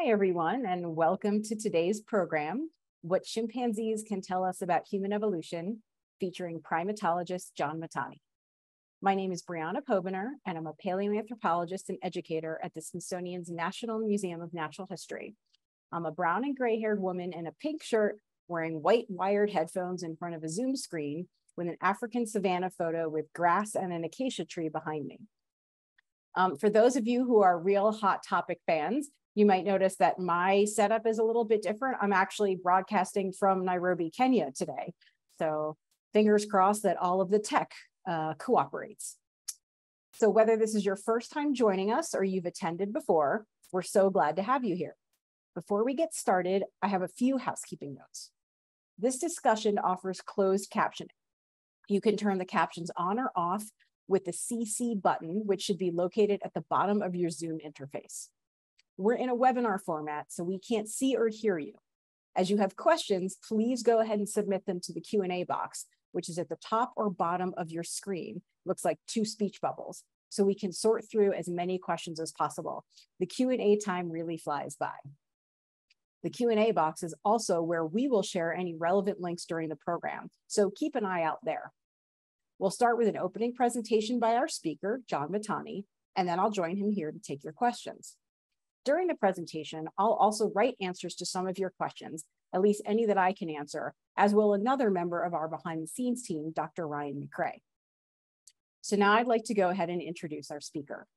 Hi, everyone, and welcome to today's program, What Chimpanzees Can Tell Us About Human Evolution, featuring primatologist John Mitani. My name is Briana Pobiner, and I'm a paleoanthropologist and educator at the Smithsonian's National Museum of Natural History. I'm a brown and gray-haired woman in a pink shirt wearing white wired headphones in front of a Zoom screen with an African savanna photo with grass and an acacia tree behind me. For those of you who are real Hot Topic fans, you might notice that my setup is a little bit different. I'm actually broadcasting from Nairobi, Kenya today. So fingers crossed that all of the tech cooperates. So whether this is your first time joining us or you've attended before, we're so glad to have you here. Before we get started, I have a few housekeeping notes. This discussion offers closed captioning. You can turn the captions on or off with the CC button, which should be located at the bottom of your Zoom interface. We're in a webinar format, so we can't see or hear you. As you have questions, please go ahead and submit them to the Q&A box, which is at the top or bottom of your screen. Looks like two speech bubbles, so we can sort through as many questions as possible. The Q&A time really flies by. The Q&A box is also where we will share any relevant links during the program, so keep an eye out there. We'll start with an opening presentation by our speaker, John Mitani, and then I'll join him here to take your questions. During the presentation, I'll also write answers to some of your questions, at least any that I can answer, as will another member of our behind the scenes team, Dr. Ryan McCrae. So now I'd like to go ahead and introduce our speaker.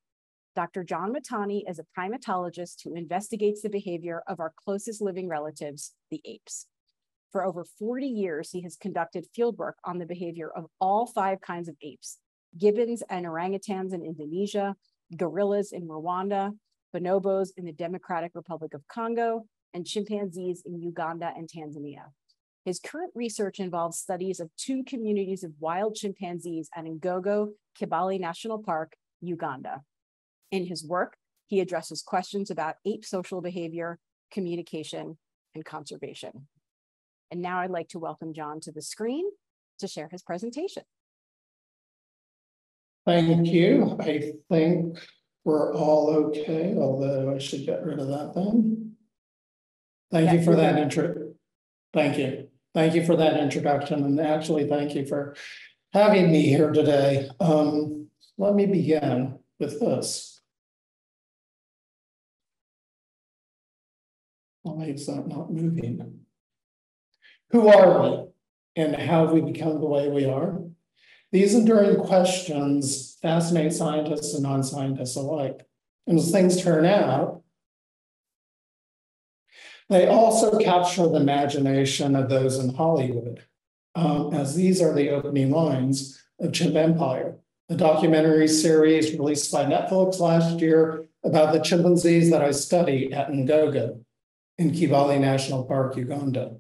Dr. John Mitani is a primatologist who investigates the behavior of our closest living relatives, the apes. For over 40 years, he has conducted fieldwork on the behavior of all 5 kinds of apes: gibbons and orangutans in Indonesia, gorillas in Rwanda, bonobos in the Democratic Republic of Congo, and chimpanzees in Uganda and Tanzania. His current research involves studies of 2 communities of wild chimpanzees at Ngogo, Kibale National Park, Uganda. In his work, he addresses questions about ape social behavior, communication, and conservation. And now I'd like to welcome John to the screen to share his presentation. Thank you. I think we're all okay, although I should get rid of that then. Thank you for that intro. Thank you. Thank you for that introduction. And actually, thank you for having me here today. Let me begin with this. Why is that not moving? Who are we and how have we become the way we are? These enduring questions fascinate scientists and non-scientists alike. And as things turn out, they also capture the imagination of those in Hollywood, as these are the opening lines of Chimp Empire, a documentary series released by Netflix last year about the chimpanzees that I study at Ngogo in Kibale National Park, Uganda.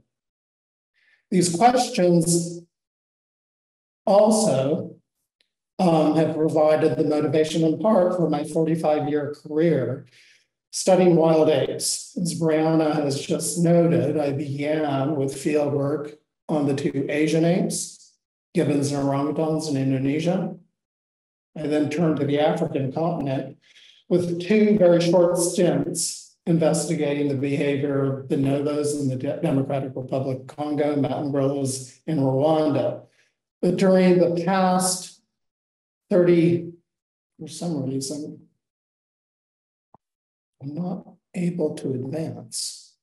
These questions also have provided the motivation in part for my 45-year career studying wild apes. As Briana has just noted, I began with field work on the 2 Asian apes, gibbons and orangutans in Indonesia. I then turned to the African continent with 2 very short stints investigating the behavior of bonobos in the Democratic Republic of Congo, mountain gorillas in Rwanda. But during the past 30, for some reason, I'm not able to advance.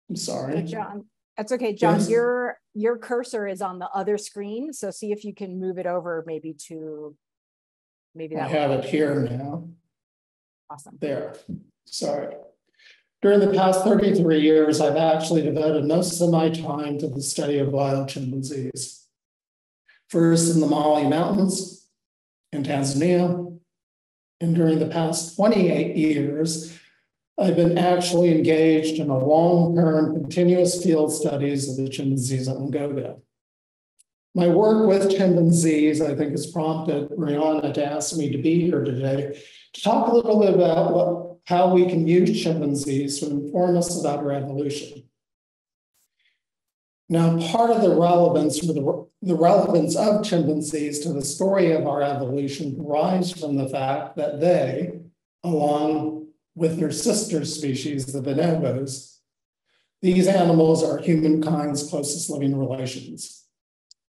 I'm sorry. Hey, John, that's okay. John, yes. your cursor is on the other screen. So see if you can move it over maybe that. I have it here now. Awesome. There, sorry. During the past 33 years, I've actually devoted most of my time to the study of wild chimpanzees. First in the Mali Mountains in Tanzania, and during the past 28 years, I've been actually engaged in a long-term continuous field studies of the chimpanzees at Ngogo. My work with chimpanzees, I think, has prompted Briana to ask me to be here today to talk a little bit about how we can use chimpanzees to inform us about our evolution. Now, part of the relevance of chimpanzees to the story of our evolution derives from the fact that they, along with their sister species, the bonobos. These animals are humankind's closest living relations.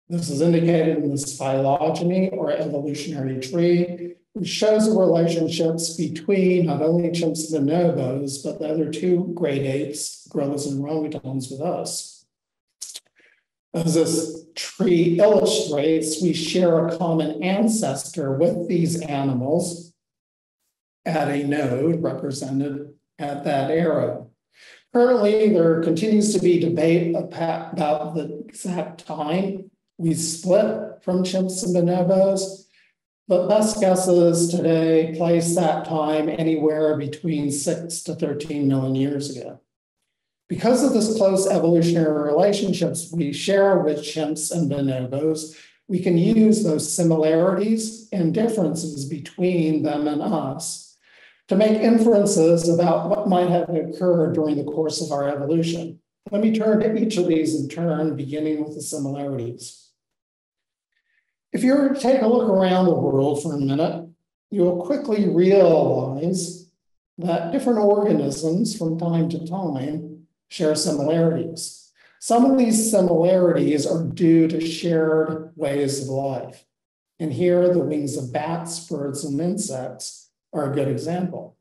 This is indicated in this phylogeny or evolutionary tree, which shows the relationships between not only chimps and bonobos, but the other two great apes, gorillas and orangutans with us. As this tree illustrates, we share a common ancestor with these animals at a node represented at that arrow. Currently, there continues to be debate about the exact time we split from chimps and bonobos, but best guesses today place that time anywhere between 6 to 13 million years ago. Because of this close evolutionary relationships we share with chimps and bonobos, we can use those similarities and differences between them and us to make inferences about what might have occurred during the course of our evolution. Let me turn to each of these in turn, beginning with the similarities. If you were to take a look around the world for a minute, you'll quickly realize that different organisms from time to time share similarities. Some of these similarities are due to shared ways of life. And here, the wings of bats, birds, and insects are a good example.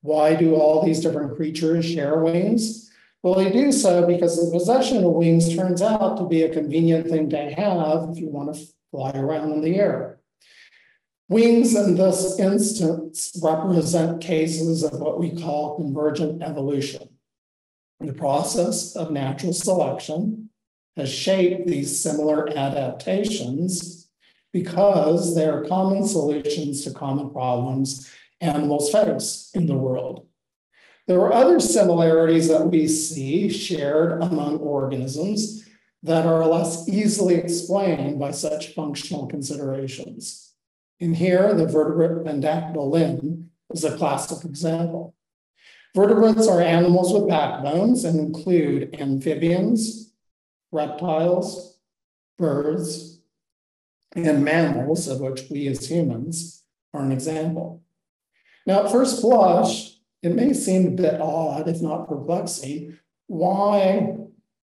Why do all these different creatures share wings? Well, they do so because the possession of wings turns out to be a convenient thing to have if you want to fly around in the air. Wings in this instance represent cases of what we call convergent evolution. The process of natural selection has shaped these similar adaptations because they are common solutions to common problems animals face in the world. There are other similarities that we see shared among organisms that are less easily explained by such functional considerations. In here, the vertebrate pendactyl limb is a classic example. Vertebrates are animals with backbones and include amphibians, reptiles, birds, and mammals, of which we as humans are an example. Now, at first blush, it may seem a bit odd, if not perplexing, why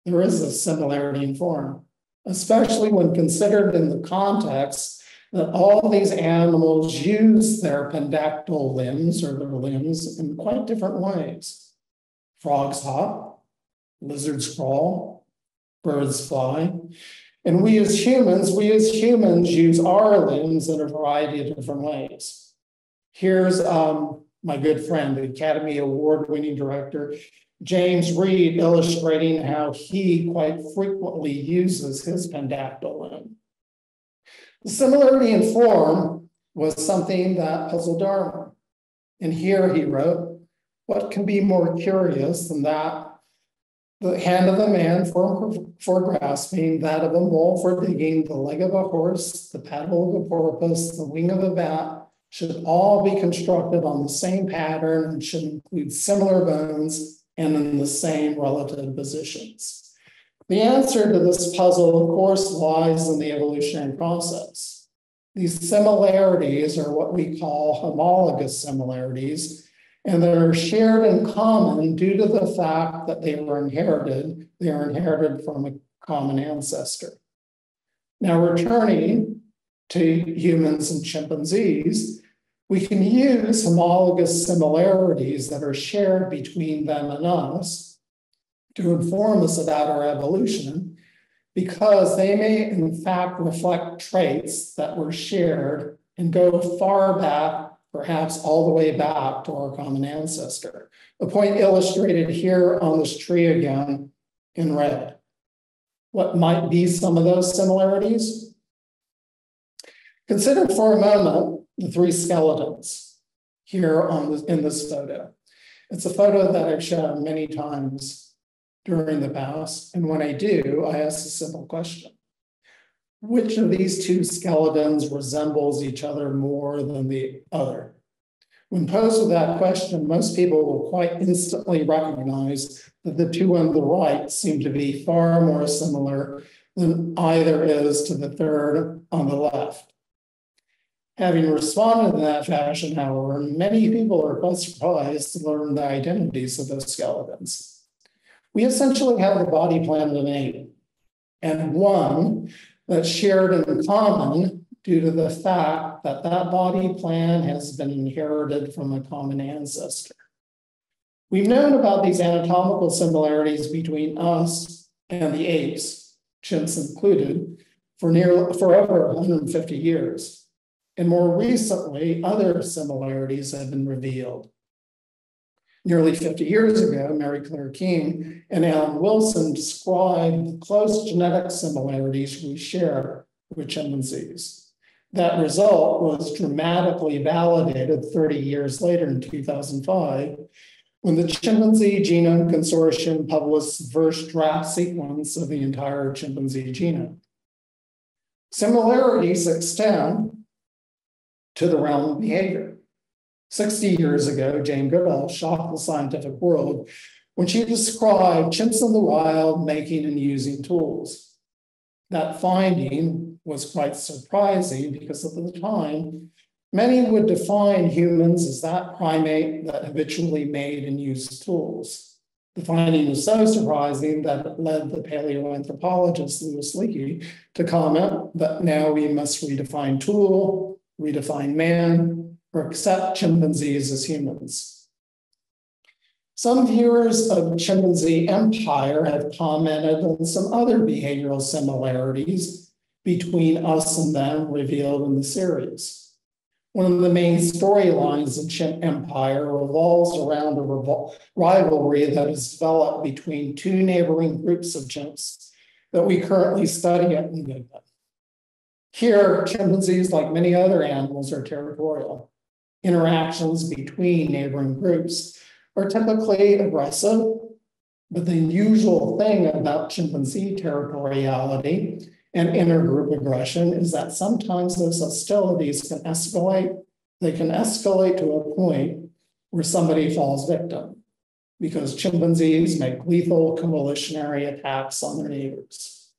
there is a similarity in form, especially when considered in the context that all these animals use their pendactyl limbs or their limbs in quite different ways. Frogs hop, lizards crawl, birds fly, and we as humans use our limbs in a variety of different ways. Here's my good friend, the Academy Award-winning director, James Reed, illustrating how he quite frequently uses his pendactyl limb. The similarity in form was something that puzzled Darwin. And here he wrote, what can be more curious than that? The hand of a man for grasping, that of a mole for digging, the leg of a horse, the paddle of a porpoise, the wing of a bat, should all be constructed on the same pattern and should include similar bones and in the same relative positions. The answer to this puzzle, of course, lies in the evolutionary process. These similarities are what we call homologous similarities, and they're shared in common due to the fact that they are inherited from a common ancestor. Now, returning to humans and chimpanzees, we can use homologous similarities that are shared between them and us to inform us about our evolution, because they may in fact reflect traits that were shared and go far back, perhaps all the way back to our common ancestor. A point illustrated here on this tree again in red. What might be some of those similarities? Consider for a moment the three skeletons here in this photo. It's a photo that I've shown many times during the past, and when I do, I ask a simple question. Which of these two skeletons resembles each other more than the other? When posed with that question, most people will quite instantly recognize that the two on the right seem to be far more similar than either is to the third on the left. Having responded in that fashion, however, many people are quite surprised to learn the identities of those skeletons. We essentially have the body plan of an ape, and one that's shared in common due to the fact that that body plan has been inherited from a common ancestor. We've known about these anatomical similarities between us and the apes, chimps included, for over 150 years. And more recently, other similarities have been revealed. Nearly 50 years ago, Mary Claire King and Alan Wilson described the close genetic similarities we share with chimpanzees. That result was dramatically validated 30 years later in 2005, when the Chimpanzee Genome Consortium published the first draft sequence of the entire chimpanzee genome. Similarities extend to the realm of behavior. 60 years ago, Jane Goodall shocked the scientific world when she described chimps in the wild making and using tools. That finding was quite surprising because at the time, many would define humans as that primate that habitually made and used tools. The finding was so surprising that it led the paleoanthropologist Louis Leakey to comment that now we must redefine tool, redefine man, or accept chimpanzees as humans. Some viewers of Chimpanzee Empire have commented on some other behavioral similarities between us and them revealed in the series. One of the main storylines in Chimp Empire revolves around a rivalry that is developed between two neighboring groups of chimps that we currently study at Uganda. Here, chimpanzees, like many other animals, are territorial. Interactions between neighboring groups are typically aggressive, but the unusual thing about chimpanzee territoriality and intergroup aggression is that sometimes those hostilities can escalate. They can escalate to a point where somebody falls victim because chimpanzees make lethal coalitionary attacks on their neighbors.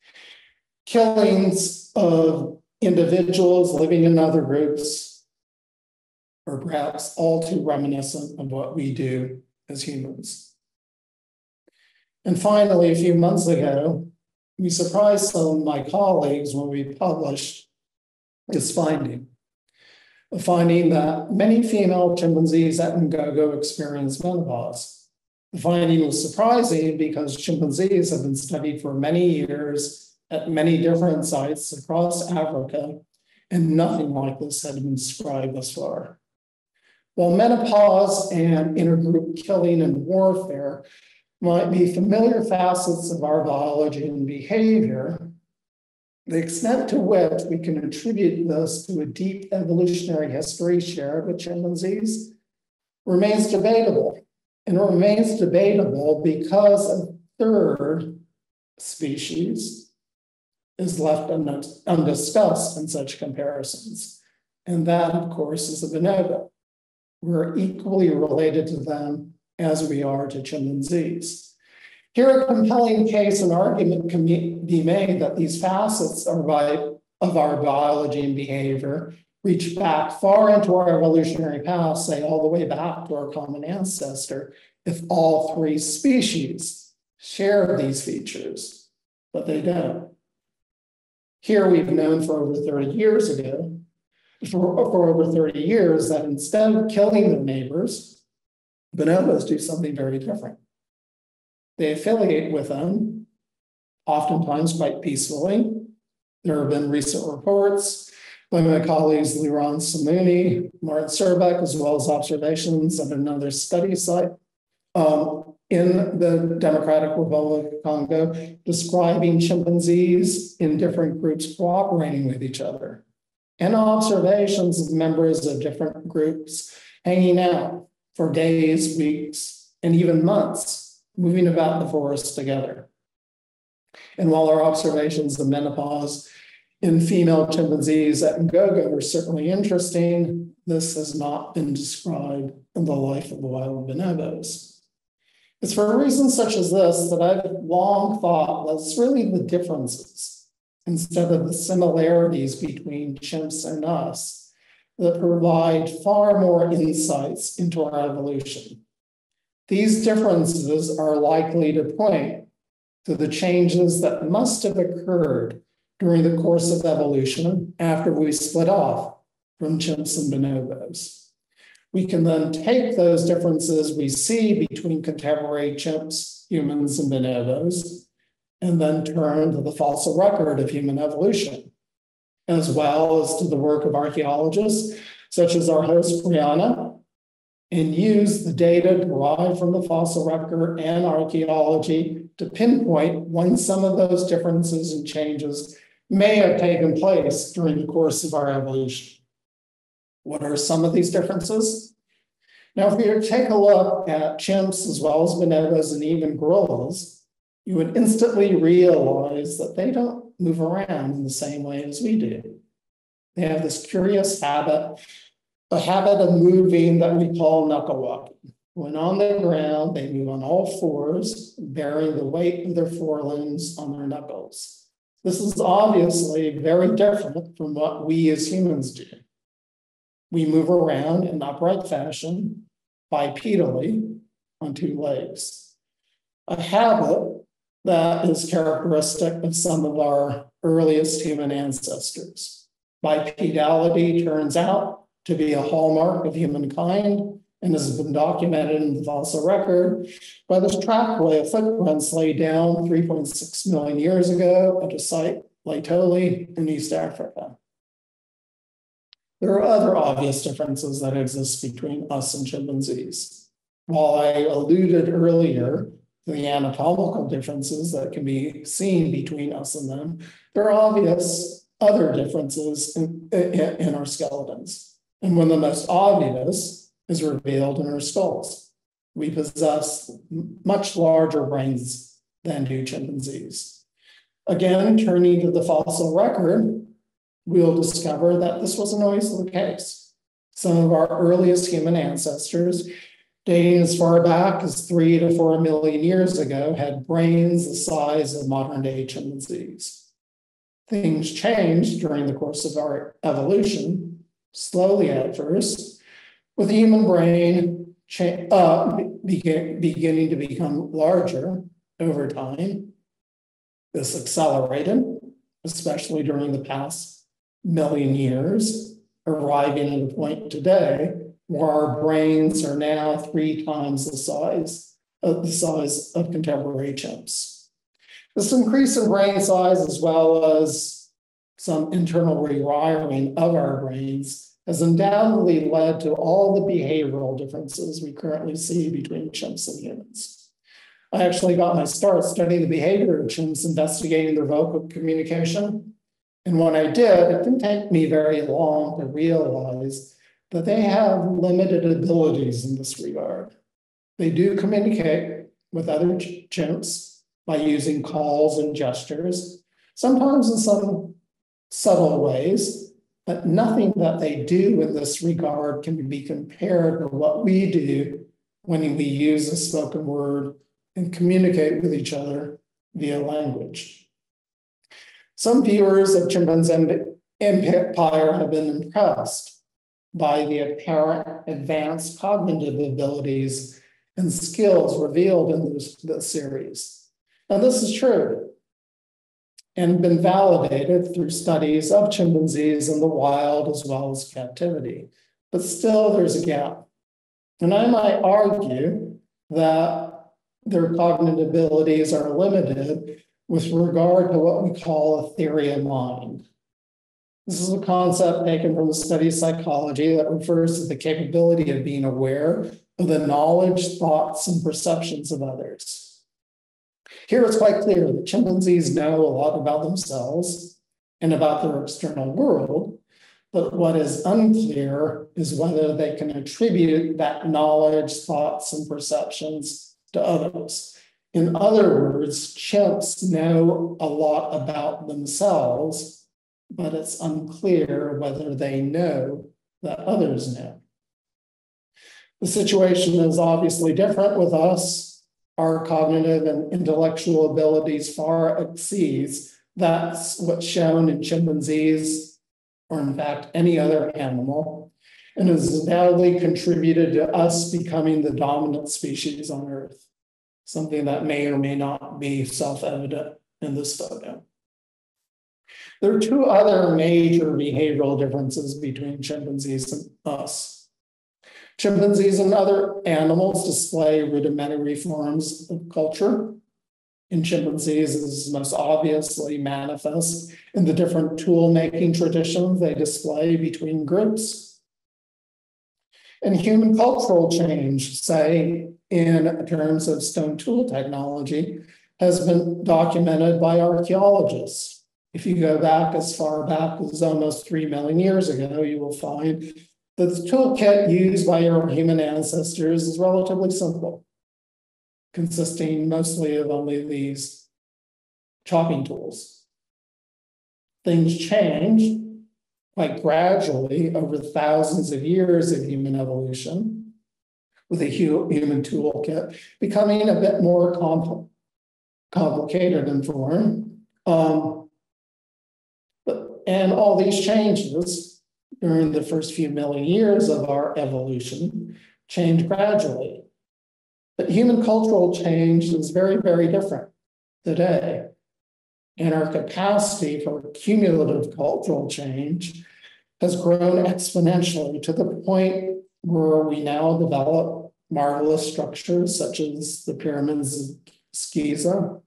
Killings of individuals living in other groups are perhaps all too reminiscent of what we do as humans. And finally, a few months ago, we surprised some of my colleagues when we published this finding, a finding that many female chimpanzees at Ngogo experience menopause. The finding was surprising because chimpanzees have been studied for many years at many different sites across Africa, and nothing like this had been described thus far. While menopause and intergroup killing and warfare might be familiar facets of our biology and behavior, the extent to which we can attribute this to a deep evolutionary history shared with chimpanzees remains debatable. And it remains debatable because a third species is left undiscussed in such comparisons. And that, of course, is the bonobo. We're equally related to them as we are to chimpanzees. Here, a compelling case and argument can be made that these facets of our biology and behavior reach back far into our evolutionary past, say all the way back to our common ancestor, if all three species share these features, but they don't. Here, we've known for over 30 years that instead of killing their neighbors, bonobos do something very different. They affiliate with them, oftentimes quite peacefully. There have been recent reports by my colleagues Liran Samuni, Martin Serbeck, as well as observations at another study site in the Democratic Republic of Congo, describing chimpanzees in different groups cooperating with each other, and observations of members of different groups hanging out for days, weeks, and even months, moving about the forest together. And while our observations of menopause in female chimpanzees at Ngogo are certainly interesting, this has not been described in the life of the wild bonobos. It's for reasons such as this that I've long thought that it's really the differences instead of the similarities between chimps and us that provide far more insights into our evolution. These differences are likely to point to the changes that must have occurred during the course of evolution after we split off from chimps and bonobos. We can then take those differences we see between contemporary chimps, humans, and bonobos, and then turn to the fossil record of human evolution, as well as to the work of archaeologists, such as our host, Briana, and use the data derived from the fossil record and archaeology to pinpoint when some of those differences and changes may have taken place during the course of our evolution. What are some of these differences? Now, if you take a look at chimps as well as bonobos and even gorillas, you would instantly realize that they don't move around in the same way as we do. They have this curious habit, a habit of moving that we call knuckle walking. When on the ground, they move on all fours, bearing the weight of their forelimbs on their knuckles. This is obviously very different from what we as humans do. We move around in upright fashion, bipedally, on two legs. A habit that is characteristic of some of our earliest human ancestors. Bipedality turns out to be a hallmark of humankind and has been documented in the fossil record by this trackway of footprints laid down 3.6 million years ago at a site, Laetoli, in East Africa. There are other obvious differences that exist between us and chimpanzees. While I alluded earlier to the anatomical differences that can be seen between us and them, there are obvious other differences in our skeletons. And one of the most obvious is revealed in our skulls. We possess much larger brains than do chimpanzees. Again, turning to the fossil record, we'll discover that this wasn't always the case. Some of our earliest human ancestors, dating as far back as 3 to 4 million years ago, had brains the size of modern-day chimpanzees. Things changed during the course of our evolution, slowly at first, with the human brain beginning to become larger over time. This accelerated, especially during the past million years, arriving at a point today where our brains are now 3 times the size of contemporary chimps. This increase in brain size, as well as some internal rewiring of our brains, has undoubtedly led to all the behavioral differences we currently see between chimps and humans. I actually got my start studying the behavior of chimps, investigating their vocal communication. And when I did, it didn't take me very long to realize that they have limited abilities in this regard. They do communicate with other chimps by using calls and gestures, sometimes in some subtle ways, but nothing that they do in this regard can be compared to what we do when we use a spoken word and communicate with each other via language. Some viewers of Chimp Empire have been impressed by the apparent advanced cognitive abilities and skills revealed in the series. And this is true, and been validated through studies of chimpanzees in the wild as well as captivity. But still, there's a gap. And I might argue that their cognitive abilities are limited with regard to what we call a theory of mind. This is a concept taken from the study of psychology that refers to the capability of being aware of the knowledge, thoughts, and perceptions of others. Here it's quite clear that chimpanzees know a lot about themselves and about their external world, but what is unclear is whether they can attribute that knowledge, thoughts, and perceptions to others. In other words, chimps know a lot about themselves, but it's unclear whether they know that others know. The situation is obviously different with us. Our cognitive and intellectual abilities far exceeds that's what's shown in chimpanzees or in fact, any other animal, and has undoubtedly contributed to us becoming the dominant species on Earth, something that may or may not be self-evident in this photo. There are two other major behavioral differences between chimpanzees and us. Chimpanzees and other animals display rudimentary forms of culture. In chimpanzees, this is most obviously manifest in the different tool-making traditions they display between groups. And human cultural change, say, in terms of stone tool technology, has been documented by archaeologists. If you go back as far back as almost 3 million years ago, you will find that the toolkit used by our human ancestors is relatively simple, consisting mostly of only these chopping tools. Things change quite gradually over thousands of years of human evolution, with a human toolkit becoming a bit more complicated in form. And all these changes during the first few million years of our evolution change gradually. But human cultural change is very, very different today. And our capacity for cumulative cultural change has grown exponentially to the point where we now develop marvelous structures such as the pyramids of Giza,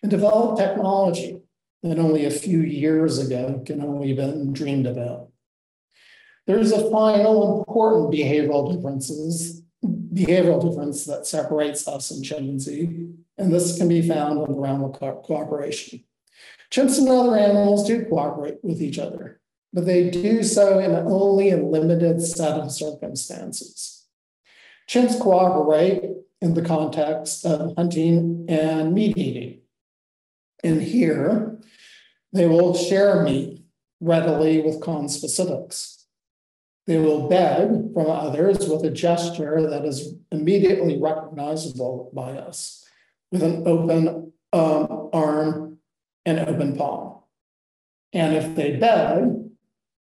and develop technology that only a few years ago can only have been dreamed about. There's a final important behavioral difference that separates us and chimpanzee, and this can be found in the realm of cooperation. Chimps and other animals do cooperate with each other, but they do so in only a limited set of circumstances. Chimps cooperate in the context of hunting and meat eating. And here, they will share meat readily with conspecifics. They will beg from others with a gesture that is immediately recognizable by us, with an open arm and open palm. And if they beg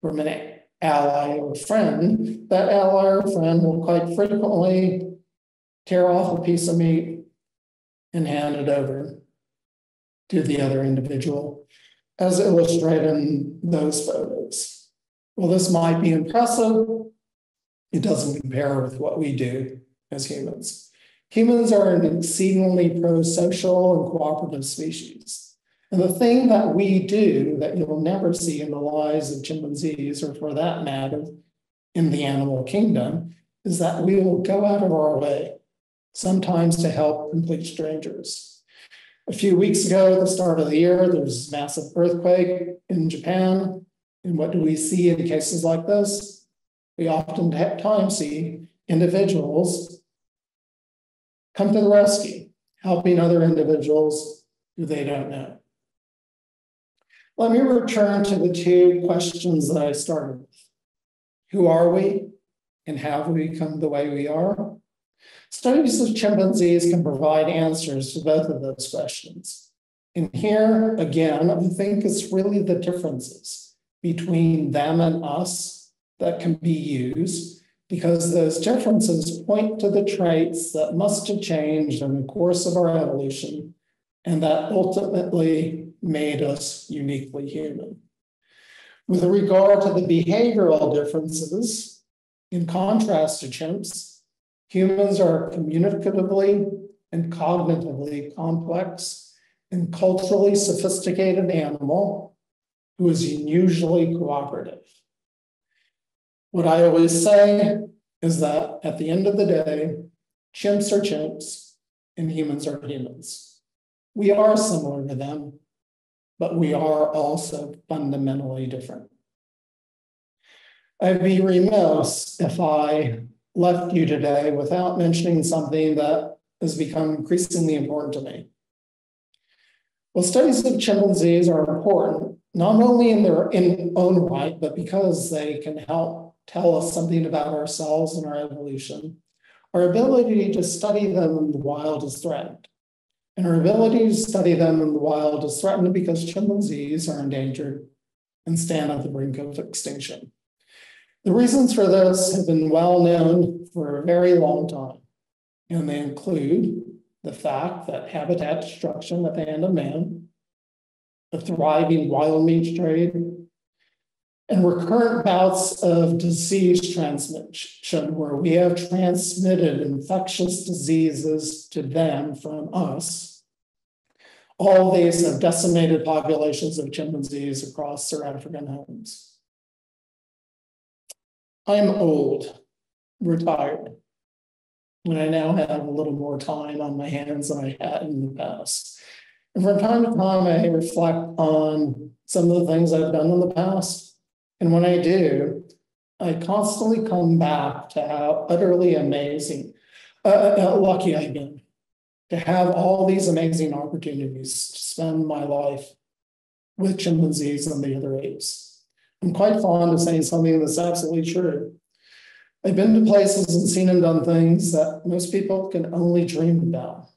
from an ally or friend, that ally or friend will quite frequently tear off a piece of meat and hand it over to the other individual, as illustrated in those photos. Well, this might be impressive. It doesn't compare with what we do as humans. Humans are an exceedingly pro-social and cooperative species. And the thing that we do that you'll never see in the lives of chimpanzees, or for that matter, in the animal kingdom, is that we will go out of our way, sometimes to help complete strangers. A few weeks ago, at the start of the year, there was a massive earthquake in Japan. And what do we see in cases like this? We oftentimes see individuals come to the rescue, helping other individuals who they don't know. Let me return to the two questions that I started with. Who are we, and how have we become the way we are? Studies of chimpanzees can provide answers to both of those questions. And here, again, I think it's really the differences between them and us that can be used, because those differences point to the traits that must have changed in the course of our evolution and that ultimately made us uniquely human. With regard to the behavioral differences, in contrast to chimps, humans are communicatively and cognitively complex and culturally sophisticated animal who is unusually cooperative. What I always say is that at the end of the day, chimps are chimps and humans are humans. We are similar to them, but we are also fundamentally different. I'd be remiss if I left you today without mentioning something that has become increasingly important to me. Well, studies of chimpanzees are important, not only in their own right, but because they can help tell us something about ourselves and our evolution. Our ability to study them in the wild is threatened. And our ability to study them in the wild is threatened because chimpanzees are endangered and stand at the brink of extinction. The reasons for this have been well known for a very long time, and they include the fact that habitat destruction at the hand of man, a thriving wild meat trade, and recurrent bouts of disease transmission, where we have transmitted infectious diseases to them from us. All of these have decimated populations of chimpanzees across their African homes. I'm old, retired, and I now have a little more time on my hands than I had in the past. And from time to time, I reflect on some of the things I've done in the past. And when I do, I constantly come back to how utterly amazing, lucky I've been to have all these amazing opportunities to spend my life with chimpanzees and the other apes. I'm quite fond of saying something that's absolutely true. I've been to places and seen and done things that most people can only dream about.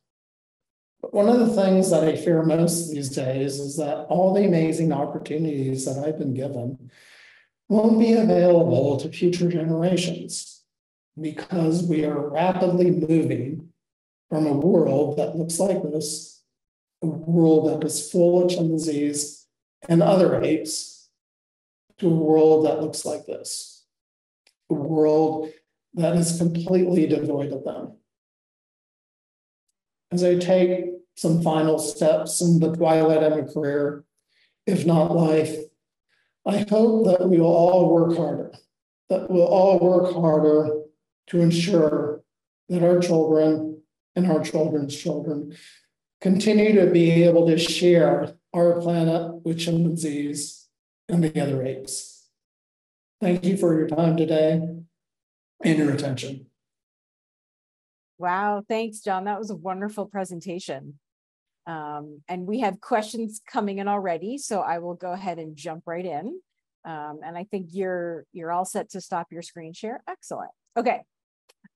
But one of the things that I fear most these days is that all the amazing opportunities that I've been given won't be available to future generations because we are rapidly moving from a world that looks like this, a world that is full of chimpanzees and other apes, to a world that looks like this, a world that is completely devoid of them. As I take some final steps in the twilight of my career, if not life, I hope that we will all work harder, to ensure that our children and our children's children continue to be able to share our planet with chimpanzees and the other apes. Thank you for your time today and your attention. Wow, thanks, John. That was a wonderful presentation. And we have questions coming in already, so I will go ahead and jump right in. And I think you're all set to stop your screen share. Excellent. Okay.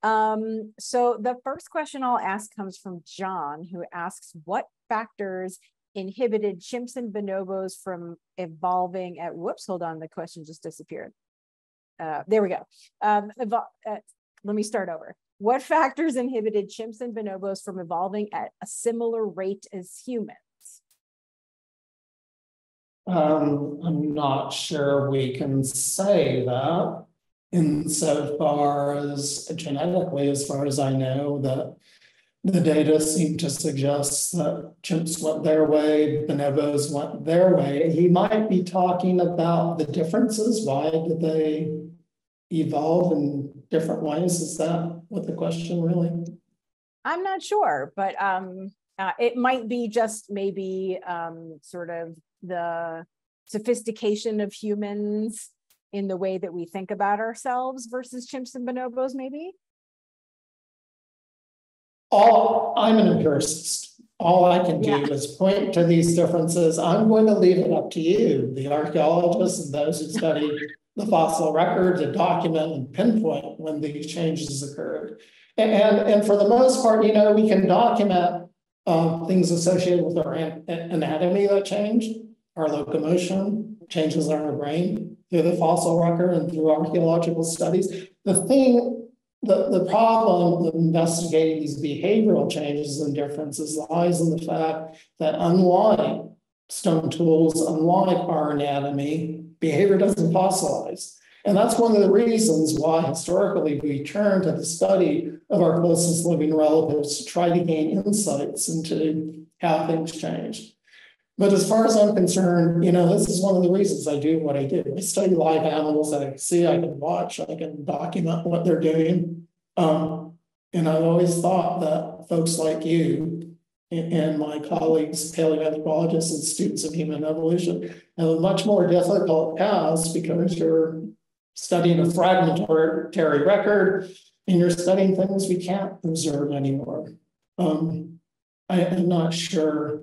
So the first question I'll ask comes from John, who asks, what factors inhibited chimps and bonobos from evolving at, whoops, hold on, the question just disappeared. There we go. Let me start over. What factors inhibited chimps and bonobos from evolving at a similar rate as humans? I'm not sure we can say that insofar as genetically, as far as I know, that the data seem to suggest that chimps went their way, bonobos went their way. He might be talking about the differences. Why did they evolve in different ways? Is that what the question really? I'm not sure, but it might be just maybe sort of the sophistication of humans in the way that we think about ourselves versus chimps and bonobos, maybe? I'm an empiricist. All I can do is point to these differences. I'm going to leave it up to you, the archaeologists and those who study the fossil record, to document and pinpoint when these changes occurred. And for the most part, you know, we can document things associated with our anatomy that changed, our locomotion, changes in our brain through the fossil record and through archaeological studies. The problem of investigating these behavioral changes and differences lies in the fact that unlike stone tools, unlike our anatomy, behavior doesn't fossilize. And that's one of the reasons why historically we turn to the study of our closest living relatives to try to gain insights into how things change. But as far as I'm concerned, you know, this is one of the reasons I do what I do. I study live animals that I see, I can watch, I can document what they're doing. And I've always thought that folks like you and my colleagues, paleoanthropologists and students of human evolution, have a much more difficult task because you're studying a fragmentary record and you're studying things we can't preserve anymore. I am not sure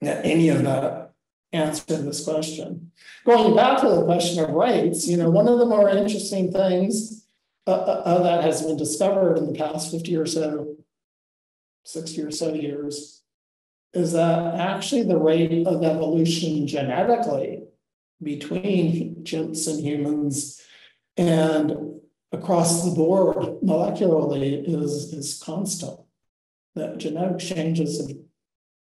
that any of that answered this question. Going back to the question of rates, you know, one of the more interesting things that has been discovered in the past 50 or so, 60 or so years is that actually the rate of evolution genetically between chimps and humans and across the board molecularly is constant. That genetic changes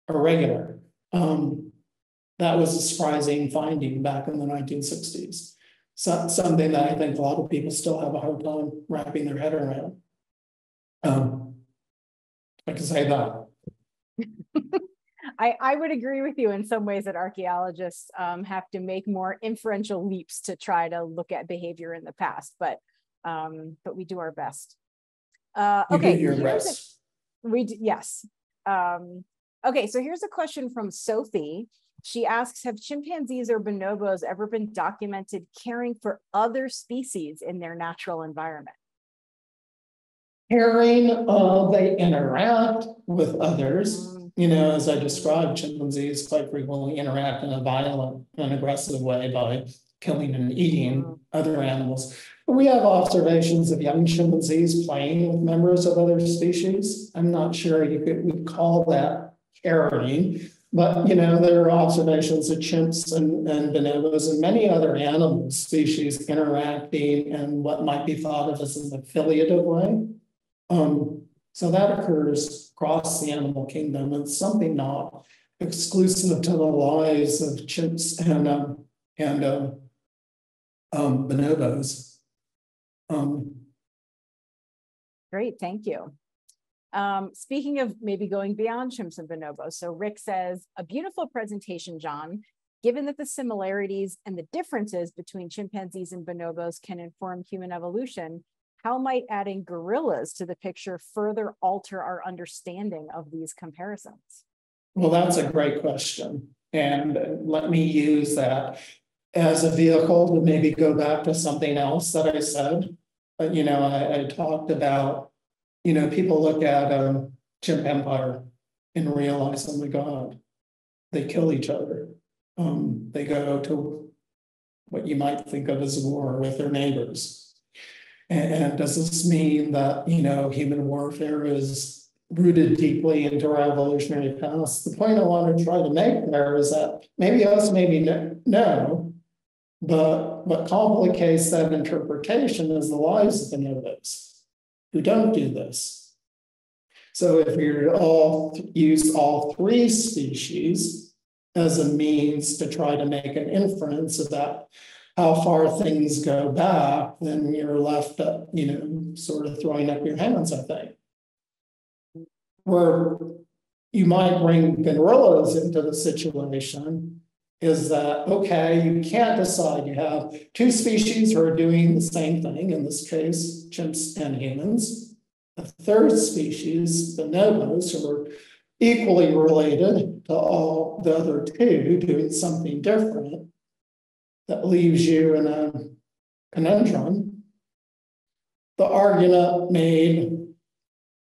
are regular. That was a surprising finding back in the 1960s. So, something that I think a lot of people still have a hard time wrapping their head around. I can say that. I would agree with you in some ways that archaeologists have to make more inferential leaps to try to look at behavior in the past, but we do our best. Okay, you do your best. Yes. Okay, so here's a question from Sophie. She asks, have chimpanzees or bonobos ever been documented caring for other species in their natural environment? Caring, they interact with others. You know, as I described, chimpanzees quite frequently interact in a violent and aggressive way by killing and eating other animals. But we have observations of young chimpanzees playing with members of other species. I'm not sure we'd call that caring, but you know, there are observations of chimps and bonobos and many other animal species interacting in what might be thought of as an affiliative way. So that occurs across the animal kingdom. It's something not exclusive to the lives of chimps and bonobos. Great, thank you. Speaking of maybe going beyond chimps and bonobos, so Rick says, a beautiful presentation, John. Given that the similarities and the differences between chimpanzees and bonobos can inform human evolution, how might adding gorillas to the picture further alter our understanding of these comparisons? Well, that's a great question. And let me use that as a vehicle to maybe go back to something else that I said. You know, I talked about, you know, people look at Chimp Empire and realize, oh my God, they kill each other. They go to what you might think of as war with their neighbors. And does this mean that, you know, human warfare is rooted deeply into our evolutionary past? The point I want to try to make there is that maybe yes, maybe no, but what complicates that interpretation is the lives of bonobos who don't do this. So if we use all three species as a means to try to make an inference about how far things go back, then you're left up, you know, sort of throwing up your hands, I think. Where you might bring gorillas into the situation is that, okay, you can't decide. You have two species who are doing the same thing, in this case, chimps and humans. A third species, bonobos, who are equally related to all the other two doing something different. That leaves you in a conundrum. The argument made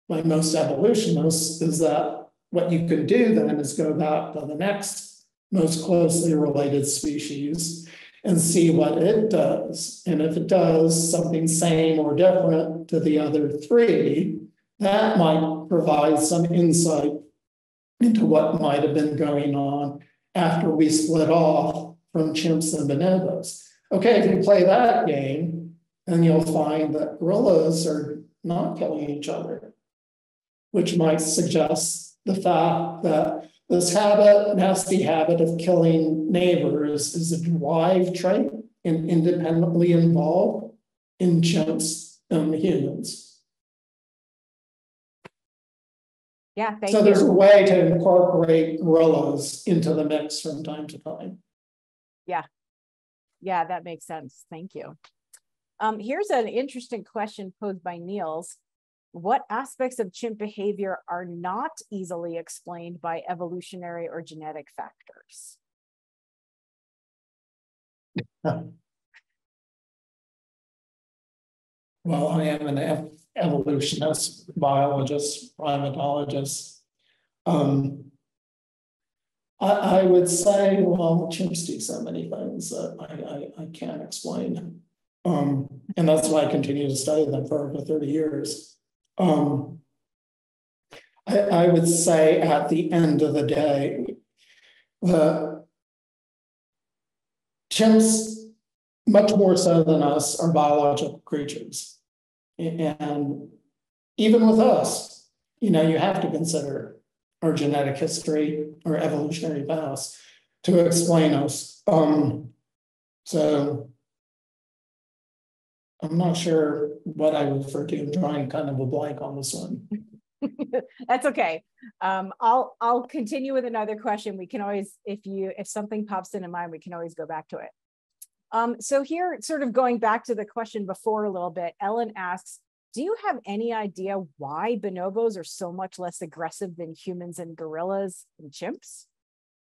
by most evolutionists is that what you could do then is go back to the next most closely related species and see what it does. And if it does something same or different to the other three, that might provide some insight into what might have been going on after we split off from chimps and bonobos. Okay, if you play that game, then you'll find that gorillas are not killing each other, which might suggest the fact that this nasty habit of killing neighbors is a derived trait and independently involved in chimps and humans. Yeah, thank you. So there's a way to incorporate gorillas into the mix from time to time. Yeah, that makes sense. Thank you. Here's an interesting question posed by Niels. What aspects of chimp behavior are not easily explained by evolutionary or genetic factors? Well, I am an evolutionist, biologist, primatologist. I would say, well, chimps do so many things that I can't explain. And that's why I continue to study them for over 30 years. I would say at the end of the day, chimps, much more so than us, are biological creatures. And even with us, you have to consider our genetic history, our evolutionary past to explain us. So I'm not sure what I refer to. I'm drawing kind of a blank on this one. That's okay. I'll continue with another question. We can always, if something pops into mind, we can always go back to it. So here, sort of going back to the question before a little bit, Ellen asks, do you have any idea why bonobos are so much less aggressive than humans and gorillas and chimps?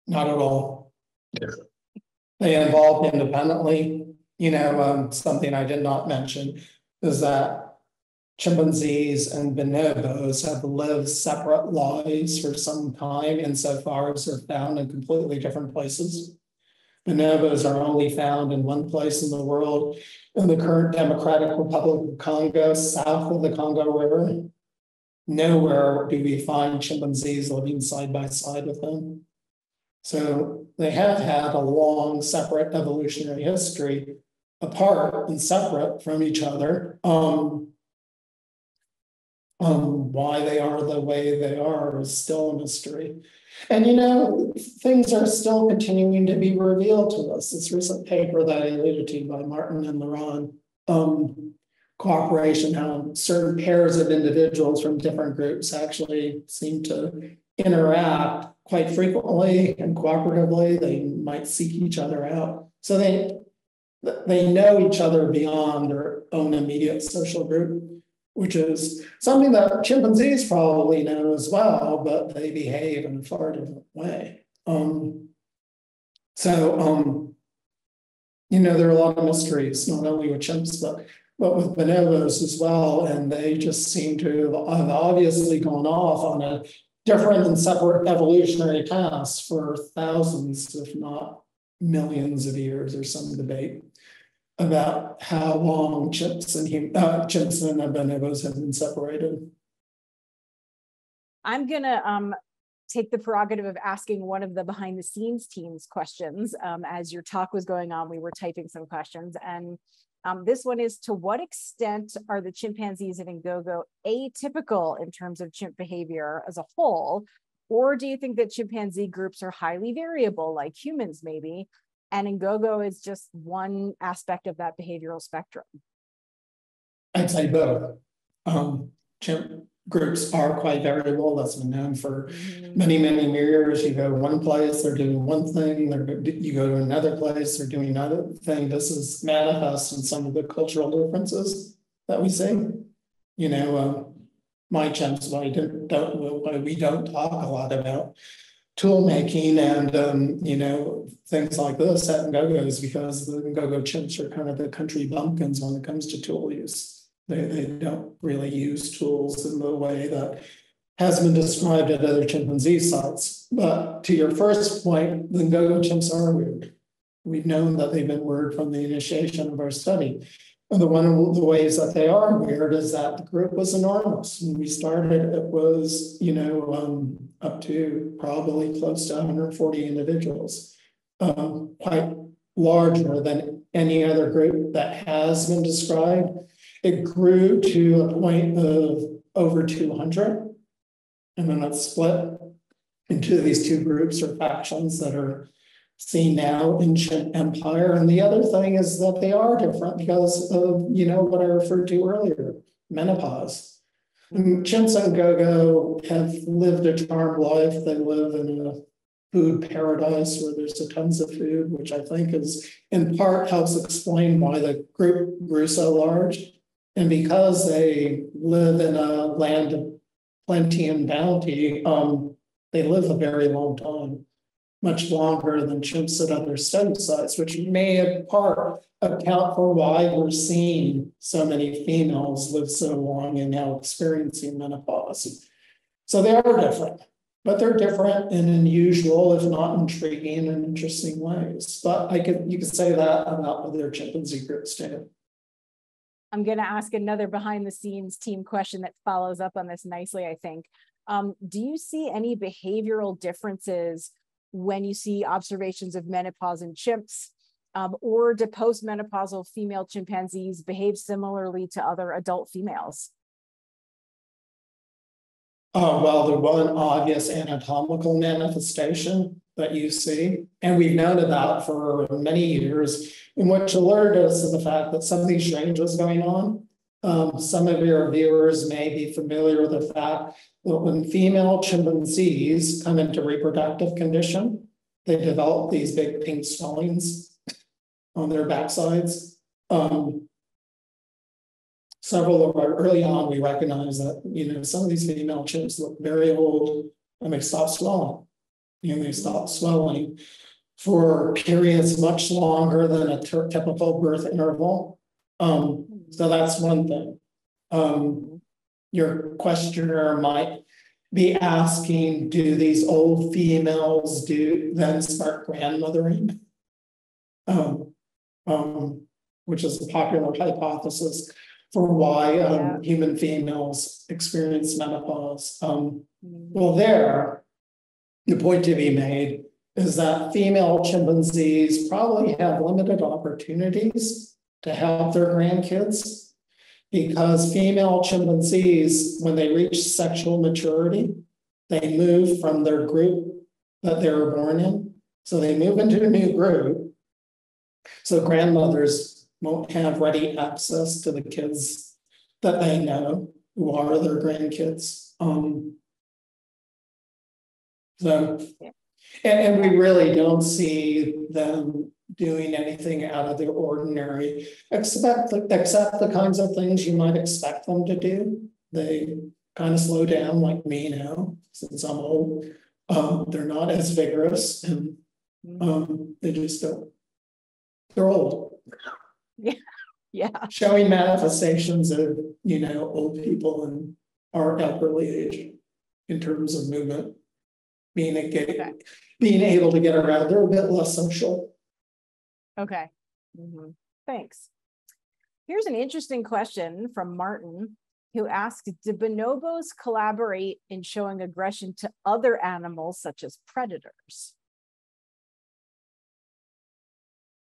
Not at all. They evolved independently. Something I did not mention is that chimpanzees and bonobos have lived separate lives for some time, insofar as they're found in completely different places. Bonobos are only found in one place in the world, in the current Democratic Republic of Congo, south of the Congo River. Nowhere do we find chimpanzees living side by side with them. So they have had a long, separate evolutionary history, apart and separate from each other. Why they are the way they are is still a mystery. And things are still continuing to be revealed to us. This recent paper that I alluded to by Martin and Laurent, cooperation, how certain pairs of individuals from different groups actually seem to interact quite frequently and cooperatively. They might seek each other out. So they know each other beyond their own immediate social group, which is something that chimpanzees probably know as well, but they behave in a far different way. There are a lot of mysteries, not only with chimps, but with bonobos as well. And they just seem to have obviously gone off on a different and separate evolutionary paths for thousands, if not millions of years. There's some debate about how long chimps and bonobos have been separated. I'm gonna take the prerogative of asking one of the behind the scenes team's questions. As your talk was going on, we were typing some questions, and this one is, to what extent are the chimpanzees and Ngogo atypical in terms of chimp behavior as a whole? Or do you think that chimpanzee groups are highly variable, like humans maybe, and Ngogo is just one aspect of that behavioral spectrum? I'd say both. Chimp groups are quite variable. That's been known for many, many years. You go one place, they're doing one thing. You go to another place, they're doing another thing. This is manifest in some of the cultural differences that we see. My chimps, why we don't talk a lot about tool making and things like this at Ngogos, because the Ngogo chimps are kind of the country bumpkins when it comes to tool use. They don't really use tools in the way that has been described at other chimpanzee sites. But to your first point, the Ngogo chimps are weird. We've known that they've been weird from the initiation of our study. And one of the ways that they are weird is that the group was enormous. When we started, it was, up to probably close to 140 individuals, quite larger than any other group that has been described. It grew to a point of over 200, and then it's split into these two groups or factions that are seen now in Chimp Empire. And the other thing is that they are different because of, what I referred to earlier, menopause. And chimps and Ngogo have lived a charmed life. They live in a food paradise where there's tons of food, which I think is in part helps explain why the group grew so large. And because they live in a land of plenty and bounty, they live a very long time, much longer than chimps at other study sites, which may in part account for why we're seeing so many females live so long and now experiencing menopause. So they are different, but they're different in unusual, if not intriguing and interesting ways. But you could say that about other chimpanzee groups too. I'm going to ask another behind the scenes team question that follows up on this nicely, I think. Do you see any behavioral differences when you see observations of menopause in chimps Or do postmenopausal female chimpanzees behave similarly to other adult females? Well, the one obvious anatomical manifestation that you see, and we've known about for many years, and what alerted us to the fact that some of these changes going on. Some of your viewers may be familiar with the fact that when female chimpanzees come into reproductive condition, they develop these big pink swellings on their backsides. Several of our early on, we recognized that, some of these female chimps look very old and they stop swelling. They stop swelling for periods much longer than a typical birth interval. So that's one thing. Your questioner might be asking, do these old females then start grandmothering? Which is a popular hypothesis for why human females experience menopause. Well, the point to be made is that female chimpanzees probably have limited opportunities to help their grandkids, because female chimpanzees, when they reach sexual maturity, they move from their group that they were born in. So they move into a new group. So grandmothers won't have ready access to the kids that they know who are their grandkids. And we really don't see them doing anything out of the ordinary, except the kinds of things you might expect them to do. They kind of slow down like me now, since I'm old. They're not as vigorous, and they just don't. They're old. Yeah. Showing manifestations of, old people in our elderly age in terms of movement, being able to get around. They're a bit less social. Okay. Thanks. Here's an interesting question from Martin, who asked, do bonobos collaborate in showing aggression to other animals, such as predators?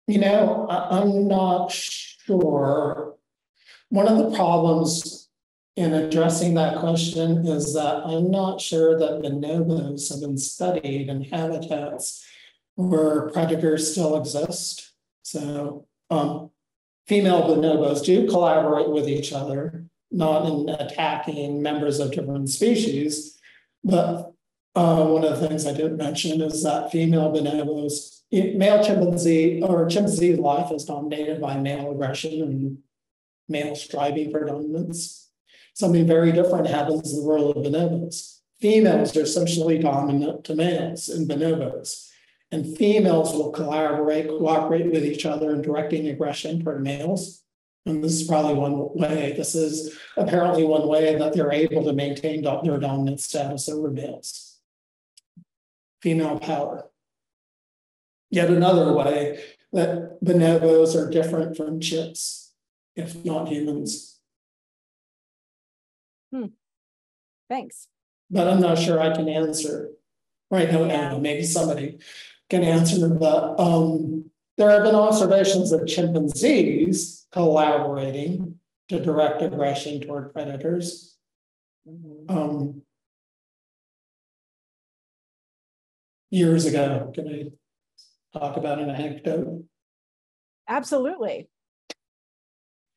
I'm not sure. One of the problems in addressing that question is that I'm not sure that bonobos have been studied in habitats where predators still exist. So female bonobos do collaborate with each other, not in attacking members of different species. But one of the things I didn't mention is that female bonobos, male chimpanzee life is dominated by male aggression and male striving for dominance. Something very different happens in the world of bonobos. Females are essentially dominant to males in bonobos, and females will cooperate with each other in directing aggression toward males. And this is probably one way. This is apparently one way that they're able to maintain their dominant status over males. Female power. Yet another way that bonobos are different from chimps, if not humans. Thanks. But I'm not sure I can answer right now. Maybe somebody can answer, but there have been observations of chimpanzees collaborating to direct aggression toward predators. Years ago, can I talk about an anecdote? Absolutely.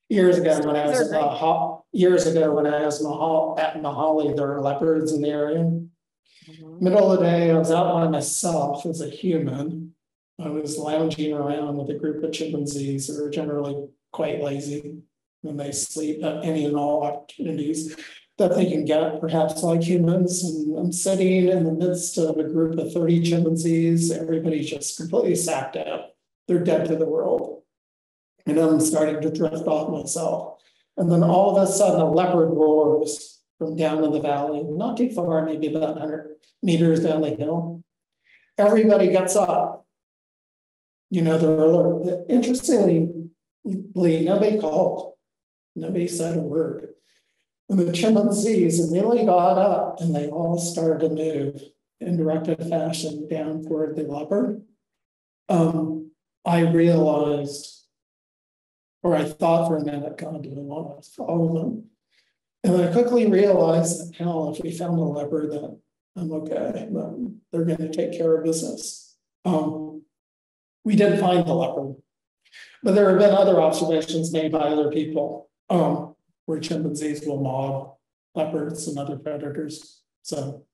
Years ago, when I was at Mahali, there were leopards in the area. Middle of the day, I was out by myself as a human. I was lounging around with a group of chimpanzees who are generally quite lazy when they sleep at any and all opportunities that they can get, perhaps like humans. And I'm sitting in the midst of a group of 30 chimpanzees. Everybody's just completely sacked out. They're dead to the world. And I'm starting to drift off myself. And then all of a sudden, a leopard roars from down in the valley, not too far, maybe about 100 meters down the hill. Everybody gets up. They're alert. Interestingly, nobody called. Nobody said a word. And the chimpanzees immediately got up and they all started to move in directed fashion down toward the leopard. I realized, or I thought for a minute, God, do I want to follow them? And I quickly realized that, hell, if we found a leopard, then I'm okay, but they're going to take care of business. We didn't find the leopard, but there have been other observations made by other people where chimpanzees will mob leopards and other predators. So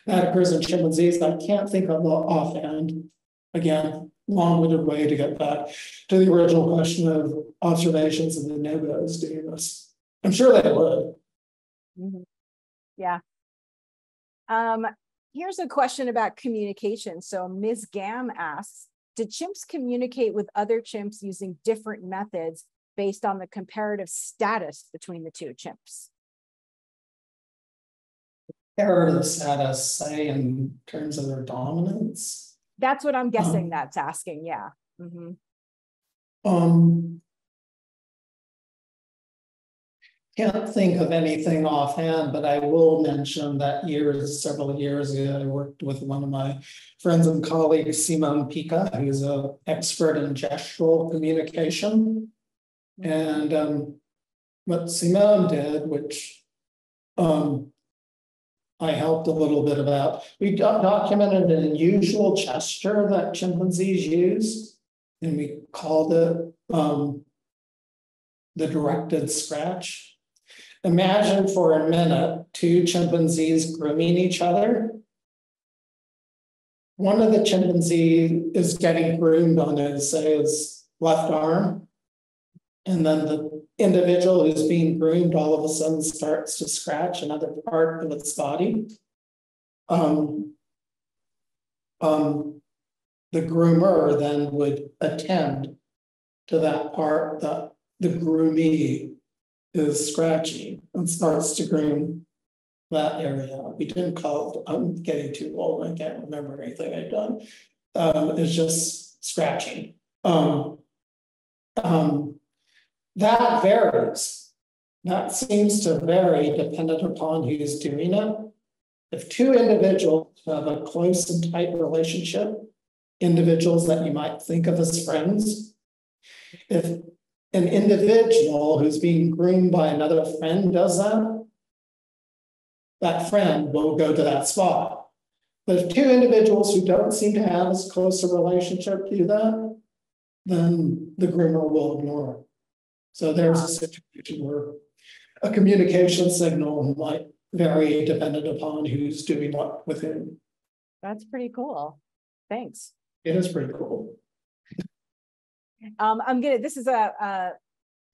that occurs in chimpanzees. I can't think of the offhand. Again, long-winded way to get back to the original question of observations of the Ngogos doing this. I'm sure they would. Mm-hmm. Yeah. Here's a question about communication. So Ms. Gam asks, did chimps communicate with other chimps using different methods based on the comparative status between the two chimps? Comparative status, say, in terms of their dominance? That's what I'm guessing that's asking, yeah. Mm-hmm. Can't think of anything offhand, but I will mention that several years ago, I worked with one of my friends and colleagues, Simone Pica, who's an expert in gestural communication. And what Simone did, which I helped a little bit about, we documented an unusual gesture that chimpanzees use, and we called it the directed scratch. Imagine for a minute two chimpanzees grooming each other. One of the chimpanzees is getting groomed on his left arm. And then the individual who's being groomed all of a sudden starts to scratch another part of its body. The groomer then would attend to that part that the groomee is scratching and starts to groom that area. We didn't call it, I'm getting too old, I can't remember anything I've done. It's just scratching. That varies. That seems to vary dependent upon who's doing it. If two individuals have a close and tight relationship, individuals that you might think of as friends, if an individual who's being groomed by another friend does that, that friend will go to that spot. But if two individuals who don't seem to have as close a relationship do that, then the groomer will ignore it. So there's a situation where a communication signal might vary dependent upon who's doing what with whom. That's pretty cool. Thanks. It is pretty cool. This is a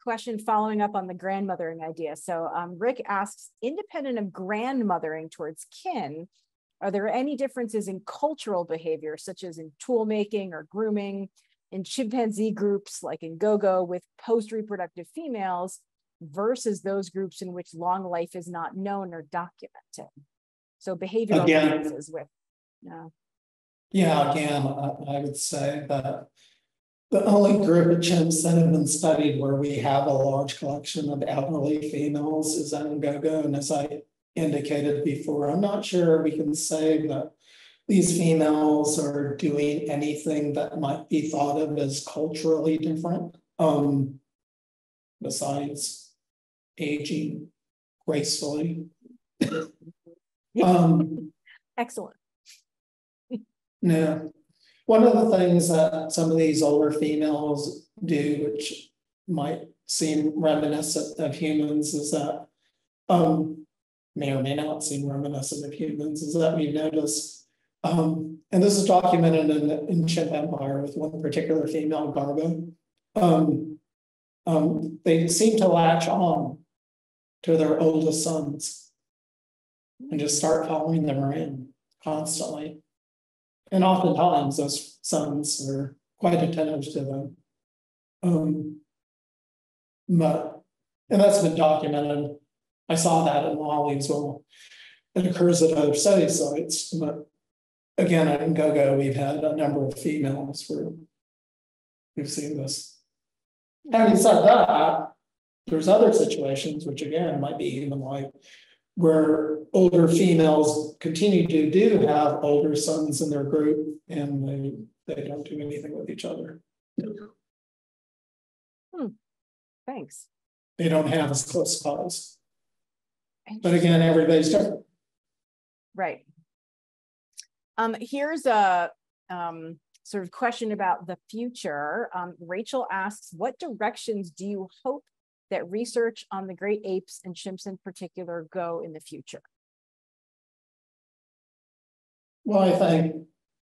question following up on the grandmothering idea. So Rick asks, independent of grandmothering towards kin, are there any differences in cultural behavior, such as in tool making or grooming, in chimpanzee groups like in Ngogo with post-reproductive females versus those groups in which long life is not known or documented? So behavioral differences with, Yeah, again, I would say that the only group of chimps that have been studied where we have a large collection of elderly females is Ngogo. And as I indicated before, I'm not sure we can say that these females are doing anything that might be thought of as culturally different, besides aging gracefully. Excellent. Yeah. One of the things that some of these older females do, which might seem reminiscent of humans, is that may or may not seem reminiscent of humans, is that we've noticed, and this is documented in Chimp Empire with one particular female, Garbo. They seem to latch on to their oldest sons and just start following them around constantly. And oftentimes those sons are quite attentive to them. And that's been documented. I saw that in Mali as well. It occurs at other study sites, but again, at Ngogo, we've had a number of females where we've seen this. Having said that, there's other situations, which again might be human-like, where older females continue to do have older sons in their group, and they don't do anything with each other. Thanks. They don't have as close calls. But again, everybody's different. Right. Here's a sort of question about the future. Rachel asks, what directions do you hope that research on the great apes and chimps in particular go in the future? Well, I think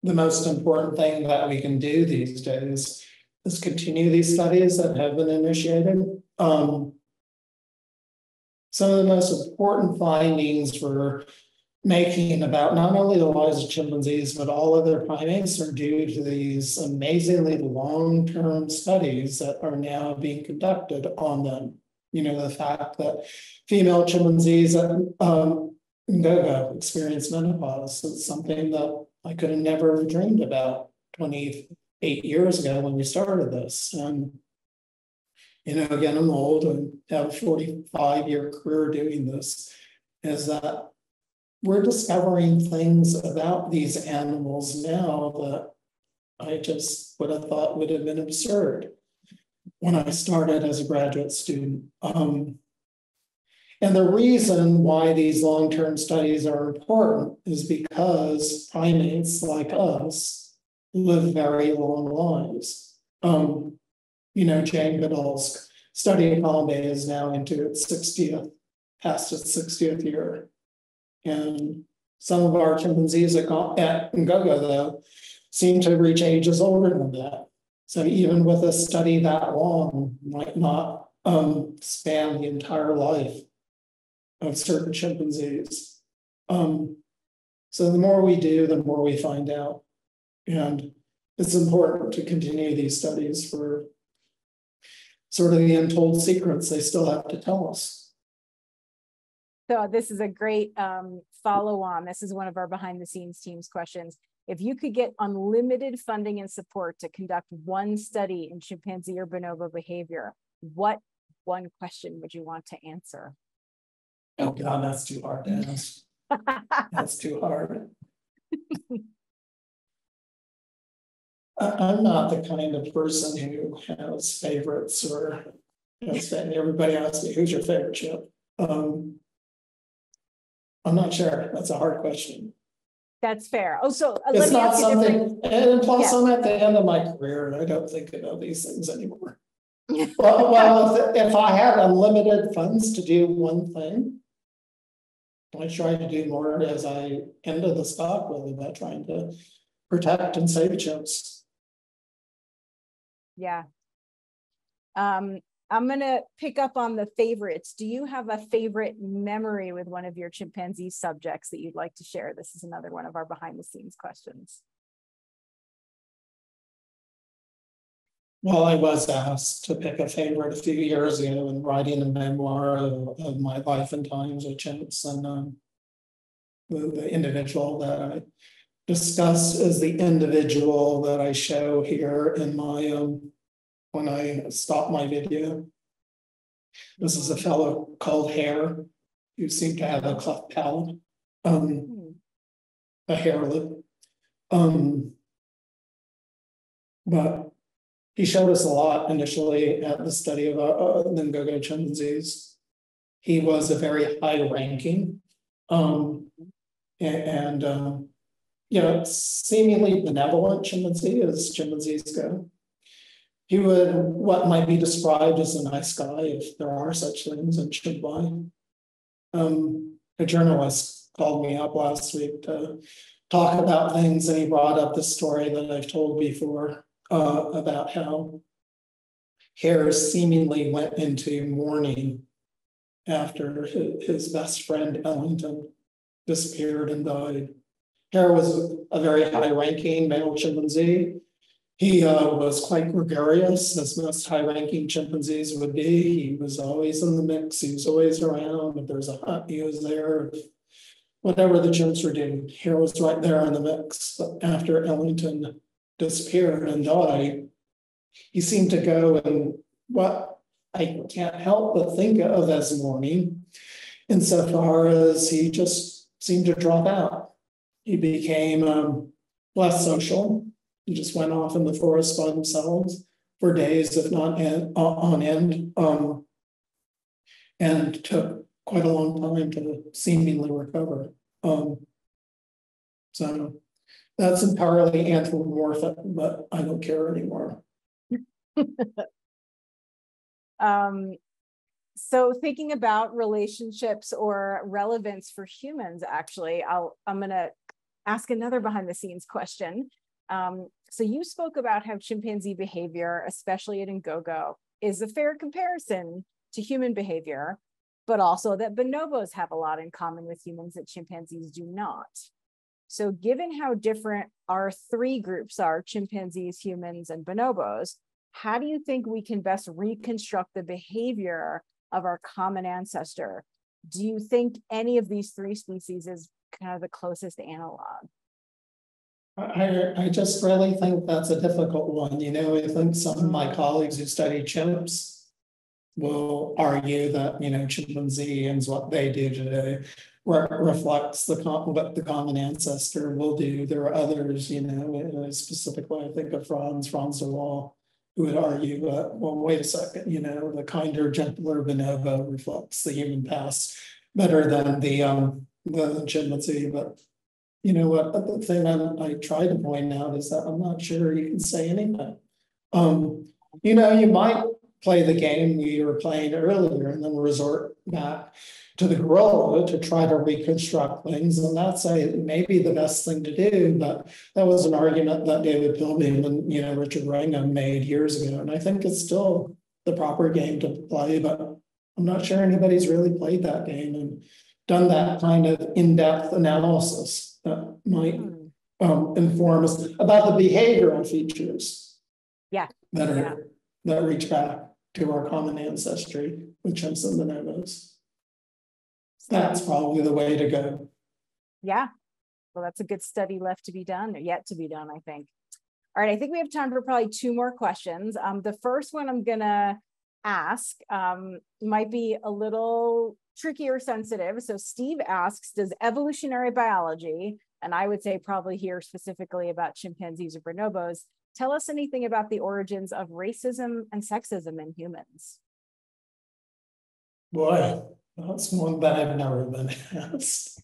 the most important thing that we can do these days is continue these studies that have been initiated. Some of the most important findings we're making about not only the lives of chimpanzees, but all other primates are due to these amazingly long-term studies that are now being conducted on them. You know, the fact that female chimpanzees at Ngogo experience menopause is something that I could have never dreamed about 28 years ago when we started this. And, you know, again, I'm old and have a 45-year career doing this, is that we're discovering things about these animals now that I just would have thought would have been absurd when I started as a graduate student. And the reason why these long-term studies are important is because primates like us live very long lives. You know, Jane Goodall's study of Kibale is now into its 60th, past its 60th year. And some of our chimpanzees at Ngogo, though, seem to reach ages older than that. So even with a study that long, might not span the entire life of certain chimpanzees. So the more we do, the more we find out. And it's important to continue these studies for sort of the untold secrets they still have to tell us. So this is a great follow-on. This is one of our behind-the-scenes teams questions. If you could get unlimited funding and support to conduct one study in chimpanzee or bonobo behavior, what one question would you want to answer? Oh God, that's too hard to ask. That's too hard. I'm not the kind of person who has favorites or everybody asks me, who's your favorite chimp? I'm not sure. That's a hard question. That's fair. Oh, so it's not something, and plus yes. I'm at the end of my career and I don't think about these things anymore. well, if I had unlimited funds to do one thing, I try to do more as I enter the stock really by trying to protect and save chimps. Yeah. I'm going to pick up on the favorites. Do you have a favorite memory with one of your chimpanzee subjects that you'd like to share? This is another one of our behind the scenes questions. Well, I was asked to pick a favorite a few years ago in writing a memoir of my life and times with chimps, and the individual that I discuss is the individual that I show here in my when I stop my video. This is a fellow called Hare, who seemed to have a cleft palate, a hair lip. But he showed us a lot initially at the study of the Ngogo chimpanzees. He was a very high ranking you know, seemingly benevolent chimpanzee as chimpanzees go. He would what might be described as a nice guy, if there are such things in chimp life. A journalist called me up last week to talk about things, and he brought up the story that I've told before about how Hare seemingly went into mourning after his best friend Ellington disappeared and died. Hare was a very high-ranking male chimpanzee. He was quite gregarious, as most high-ranking chimpanzees would be. He was always in the mix. He was always around. If there's a hunt, he was there. Whatever the chimps were doing, Hare was right there in the mix. But after Ellington disappeared and died, he seemed to go in what I can't help but think of as mourning, insofar as he just seemed to drop out. He became less social. He just went off in the forest by themselves. for days, if not on end, and took quite a long time to seemingly recover. So that's entirely anthropomorphic, but I don't care anymore. So thinking about relationships or relevance for humans, actually, I'm going to ask another behind the scenes question. So you spoke about how chimpanzee behavior, especially at Ngogo, is a fair comparison to human behavior, but also that bonobos have a lot in common with humans that chimpanzees do not. So given how different our three groups are, chimpanzees, humans, and bonobos, how do you think we can best reconstruct the behavior of our common ancestor? Do you think any of these three species is kind of the closest analog? I just really think that's a difficult one. You know, I think some of my colleagues who study chimps will argue that, you know, chimpanzee and what they do today reflects what the common ancestor will do. There are others, you know, specifically I think of Franz de Waal, who would argue, well, wait a second, you know, the kinder, gentler bonobo reflects the human past better than the chimpanzee. But you know what, the thing I try to point out is that I'm not sure you can say anything. You know, you might play the game you were playing earlier and then resort back to the gorilla to try to reconstruct things. And that's maybe the best thing to do. But that was an argument that David Pilbeam and, you know, Richard Wrangham made years ago. And I think it's still the proper game to play, but I'm not sure anybody's really played that game and done that kind of in-depth analysis that might inform us about the behavioral features that reach back to our common ancestry with chimps and bonobos. That's probably the way to go. Yeah, well, that's a good study left to be done, or yet to be done, I think. All right, I think we have time for probably two more questions. The first one I'm gonna ask might be a little tricky or sensitive. So Steve asks, does evolutionary biology, and I would say probably here specifically about chimpanzees or bonobos, tell us anything about the origins of racism and sexism in humans? Boy, that's one that I've never been asked.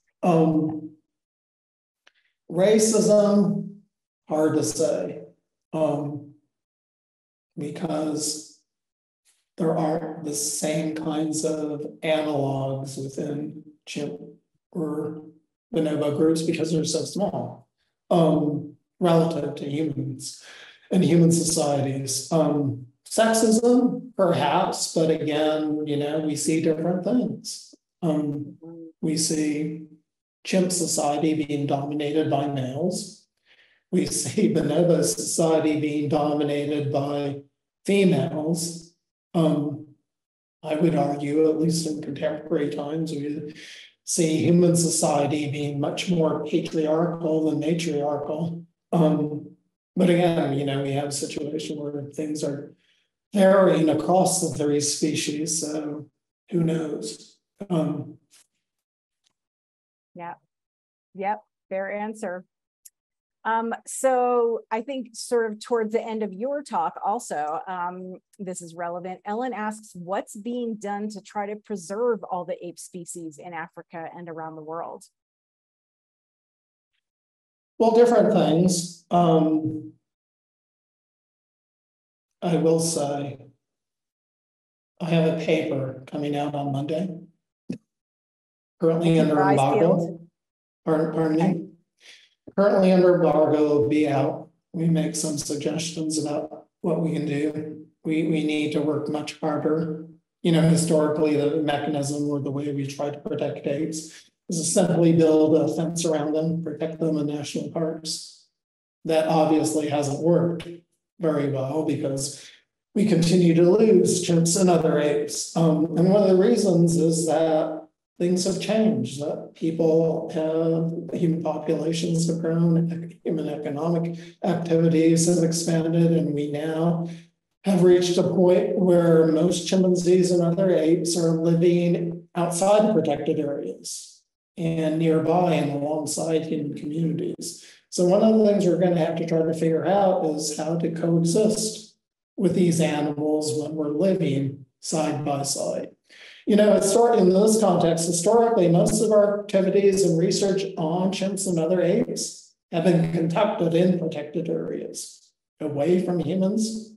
Racism, hard to say, because there aren't the same kinds of analogs within chimp or bonobo groups because they're so small relative to humans and human societies. Sexism, perhaps, but again, you know, we see different things. We see chimp society being dominated by males. We see bonobo society being dominated by females. I would argue, at least in contemporary times, we see human society being much more patriarchal than matriarchal. But again, you know, we have a situation where things are varying across the three species, so who knows? Yep, fair answer. So I think sort of towards the end of your talk also, this is relevant. Ellen asks, what's being done to try to preserve all the ape species in Africa and around the world? Well, different things. I will say, I have a paper coming out on Monday, currently under embargo. Pardon me. Currently under embargo, will be out. We make some suggestions about what we can do. We need to work much harder. You know, historically, the mechanism or the way we try to protect apes is to simply build a fence around them, protect them in national parks. That obviously hasn't worked very well because we continue to lose chimps and other apes. And one of the reasons is that things have changed, that human populations have grown, human economic activities have expanded, and we now have reached a point where most chimpanzees and other apes are living outside the protected areas and nearby and alongside human communities. So one of the things we're going to have to try to figure out is how to coexist with these animals when we're living side by side. You know, in this context, historically, most of our activities and research on chimps and other apes have been conducted in protected areas, away from humans.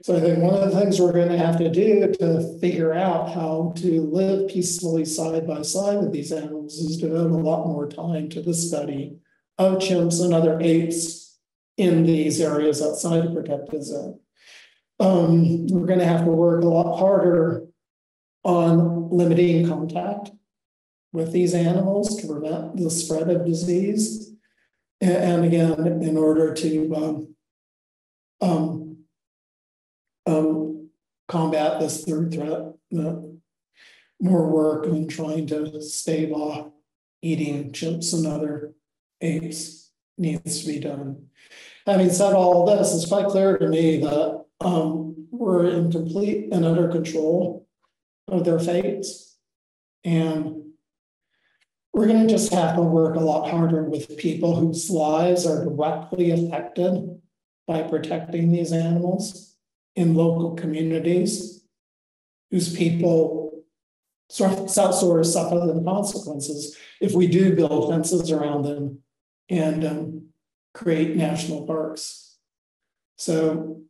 So I think one of the things we're going to have to do to figure out how to live peacefully side by side with these animals is devote a lot more time to the study of chimps and other apes in these areas outside the protected zone. We're going to have to work a lot harder on limiting contact with these animals to prevent the spread of disease. And again, in order to combat this third threat, more work on trying to stave off eating chimps and other apes needs to be done. Having said all of this, it's quite clear to me that we're in complete and utter control of their fates. And we're going to just have to work a lot harder with people whose lives are directly affected by protecting these animals in local communities, whose people sort of suffer the consequences if we do build fences around them and create national parks. So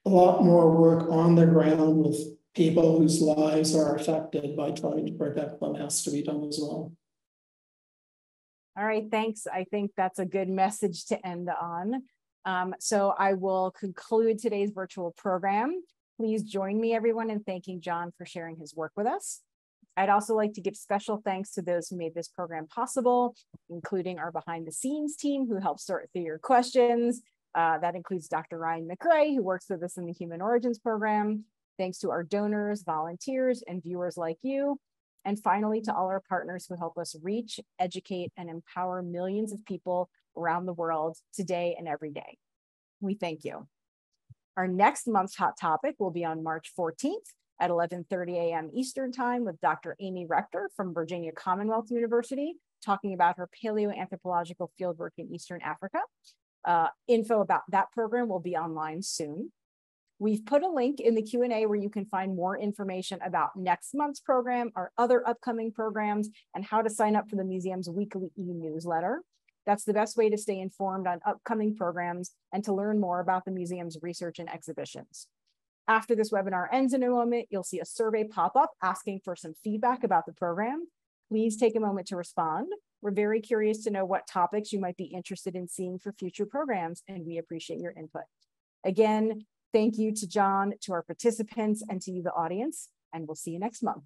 a lot more work on the ground with people whose lives are affected by trying to protect them has to be done as well. All right, thanks. I think that's a good message to end on. So I will conclude today's virtual program. Please join me, everyone, in thanking John for sharing his work with us. I'd also like to give special thanks to those who made this program possible, including our behind the scenes team who helped sort through your questions. That includes Dr. Ryan McRae, who works with us in the Human Origins program. Thanks to our donors, volunteers, and viewers like you. And finally, to all our partners who help us reach, educate, and empower millions of people around the world today and every day. We thank you. Our next month's hot topic will be on March 14th at 11:30 a.m. Eastern Time with Dr. Amy Rector from Virginia Commonwealth University, talking about her paleoanthropological fieldwork in Eastern Africa. Info about that program will be online soon. We've put a link in the Q&A where you can find more information about next month's program, our other upcoming programs, and how to sign up for the museum's weekly e-newsletter. That's the best way to stay informed on upcoming programs and to learn more about the museum's research and exhibitions. After this webinar ends in a moment, you'll see a survey pop up asking for some feedback about the program. Please take a moment to respond. We're very curious to know what topics you might be interested in seeing for future programs, and we appreciate your input. Again, thank you to John, to our participants, and to you, the audience, and we'll see you next month.